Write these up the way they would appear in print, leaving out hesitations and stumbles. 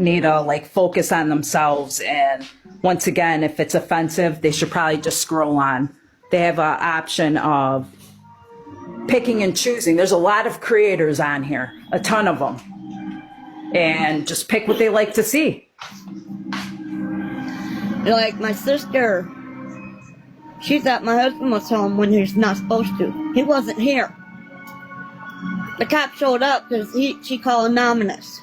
need to like focus on themselves. And once again, if it's offensive, they should probably just scroll on. They have an option of picking and choosing. There's a lot of creators on here, a ton of them, and just pick what they like to see. Like my sister, she thought my husband was home when he's not supposed to. He wasn't here. The cop showed up because she called anonymous.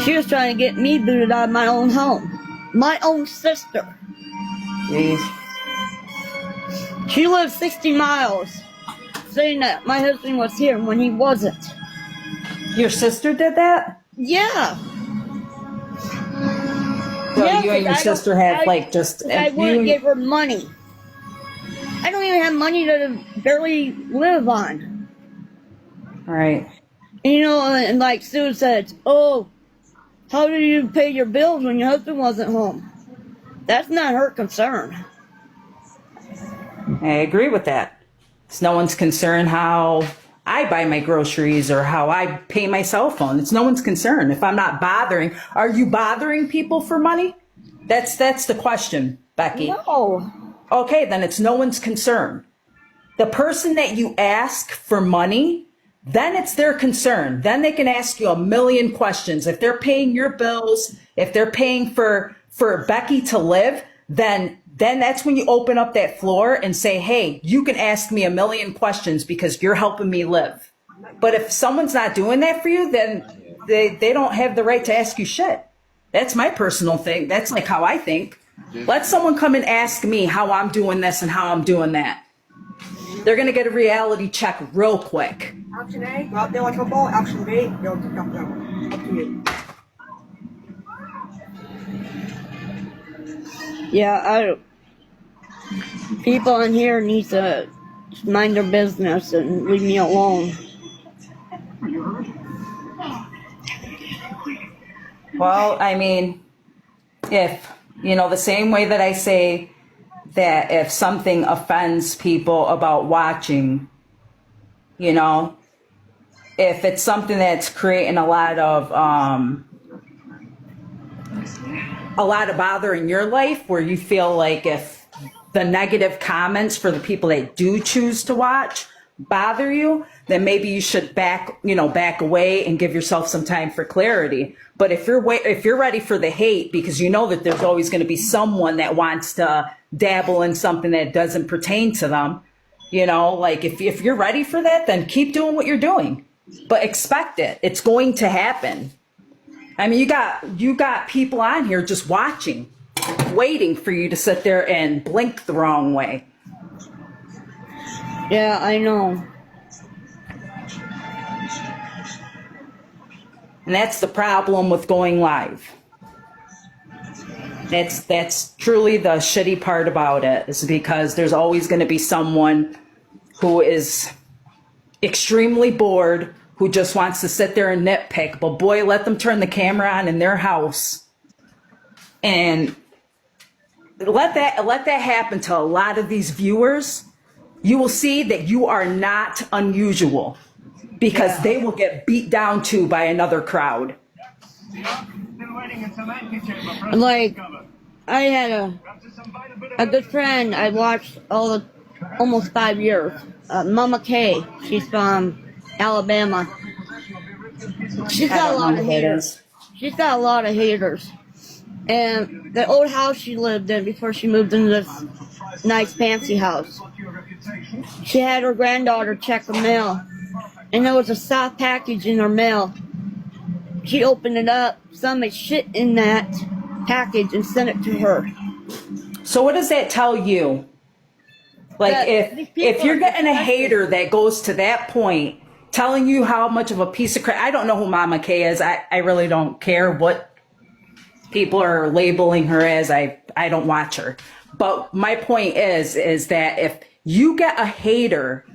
She was trying to get me booted out of my own home. My own sister. Jeez. She lived 60 miles, saying that my husband was here when he wasn't. Your sister did that? Yeah. So yeah, you and your sister had like just... I wouldn't give her money. I don't even have money to barely live on. Right. You know, and like Sue said, oh, how do you pay your bills when your husband wasn't home? That's not her concern. I agree with that. It's no one's concern how I buy my groceries or how I pay my cell phone. It's no one's concern. If I'm not bothering, are you bothering people for money? That's the question, Becky. No. Okay, then it's no one's concern. The person that you ask for money, then it's their concern. Then they can ask you a million questions. If they're paying your bills, if they're paying for Becky to live, then that's when you open up that floor and say, hey, you can ask me a million questions because you're helping me live. But if someone's not doing that for you, then they don't have the right to ask you shit. That's my personal thing. That's like how I think. Let someone come and ask me how I'm doing this and how I'm doing that. They're going to get a reality check real quick. Option A, go out there like a ball. Option B, go to come down. Up to you. Yeah, people in here need to mind their business and leave me alone. Well, I mean, if, the same way that I say that if something offends people about watching, if it's something that's creating a lot of bother in your life, where you feel like if the negative comments for the people that do choose to watch bother you, then maybe you should back away and give yourself some time for clarity. But if you're ready for the hate, because you know that there's always going to be someone that wants to dabble in something that doesn't pertain to them, like if you're ready for that, then keep doing what you're doing, but expect it. It's going to happen. I mean, you got people on here just watching, waiting for you to sit there and blink the wrong way. Yeah, I know. And that's the problem with going live. That's truly the shitty part about it, is because there's always going to be someone who is extremely bored, who just wants to sit there and nitpick. But boy, let them turn the camera on in their house and let that happen to a lot of these viewers. You will see that you are not unusual, because they will get beat down too by another crowd. Like, I had a good friend I watched almost 5 years. Mama Kay. She's from Alabama. She's got a lot of haters. She's got a lot of haters. And the old house she lived in before she moved into this nice fancy house, she had her granddaughter check the mail, and there was a soft package in her mail. She opened it up, somebody shit in that package and sent it to her. So what does that tell you? Like, if you're getting a hater that goes to that point, telling you how much of a piece of crap. I don't know who Mama K is. I really don't care what people are labeling her as. I don't watch her. But my point is that if you get a hater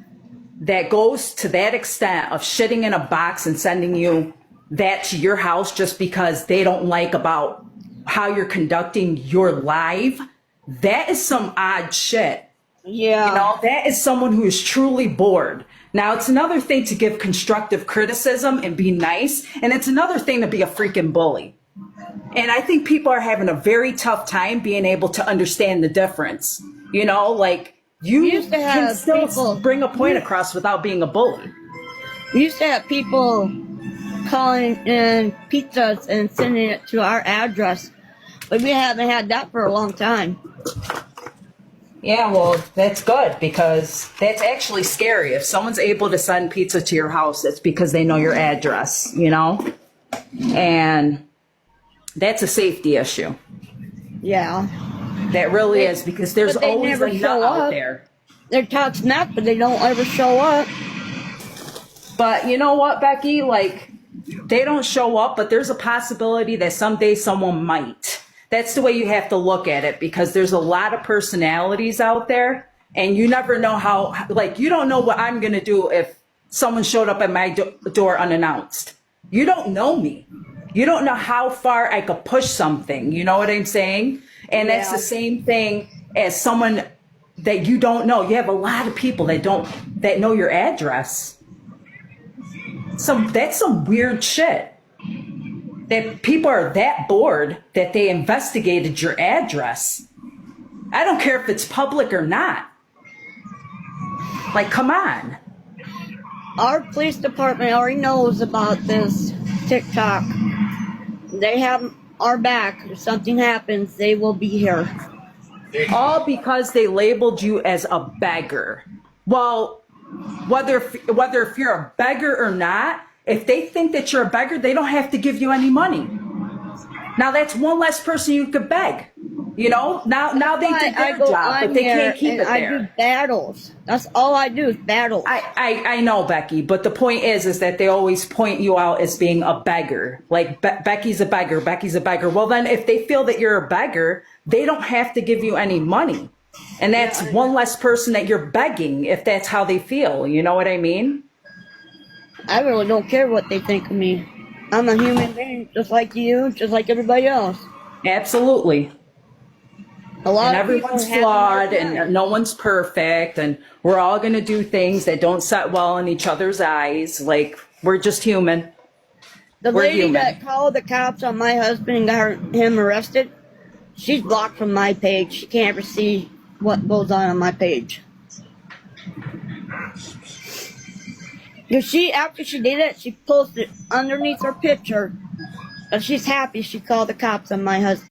that goes to that extent of shitting in a box and sending you that to your house just because they don't like about how you're conducting your live, that is some odd shit. Yeah. That is someone who is truly bored. Now, it's another thing to give constructive criticism and be nice, and it's another thing to be a freaking bully. And I think people are having a very tough time being able to understand the difference. You know, like you We used to can have still people- bring a point across without being a bully. We used to have people calling in pizzas and sending it to our address, but we haven't had that for a long time. Yeah, well, that's good because that's actually scary. If someone's able to send pizza to your house, it's because they know your address, you know? And that's a safety issue. Yeah. That really is because there's But they always never a nut show out up. there. They're talk smack, but they don't ever show up. But you know what, Becky? Like, they don't show up, but there's a possibility that someday someone might. That's the way you have to look at it because there's a lot of personalities out there and you never know how, like, you don't know what I'm going to do if someone showed up at my door unannounced. You don't know me. You don't know how far I could push something. You know what I'm saying? And that's the same thing as someone that you don't know. You have a lot of people that know your address. That's some weird shit. That people are that bored that they investigated your address. I don't care if it's public or not. Like, come on. Our police department already knows about this TikTok. They have our back. If something happens, they will be here. All because they labeled you as a beggar. Well, whether if you're a beggar or not, if they think that you're a beggar, they don't have to give you any money. Now that's one less person you could beg. You know, now they did their job, but they can't keep it I there. do battles. That's all I do is battles. I know, Becky, but the point is that they always point you out as being a beggar. Like, Becky's a beggar, Becky's a beggar. Well, then if they feel that you're a beggar, they don't have to give you any money. And that's one less person that you're begging if that's how they feel. You know what I mean? I really don't care what they think of me. I'm a human being, just like you, just like everybody else. Absolutely. A lot And of people everyone's have flawed a hard time. and no one's perfect and we're all going to do things that don't set well in each other's eyes. Like, we're just human. The we're lady human. that called the cops on my husband and got him arrested, she's blocked from my page. She can't ever see what goes on my page. Because after she did it, she posted underneath her picture that she's happy she called the cops on my husband.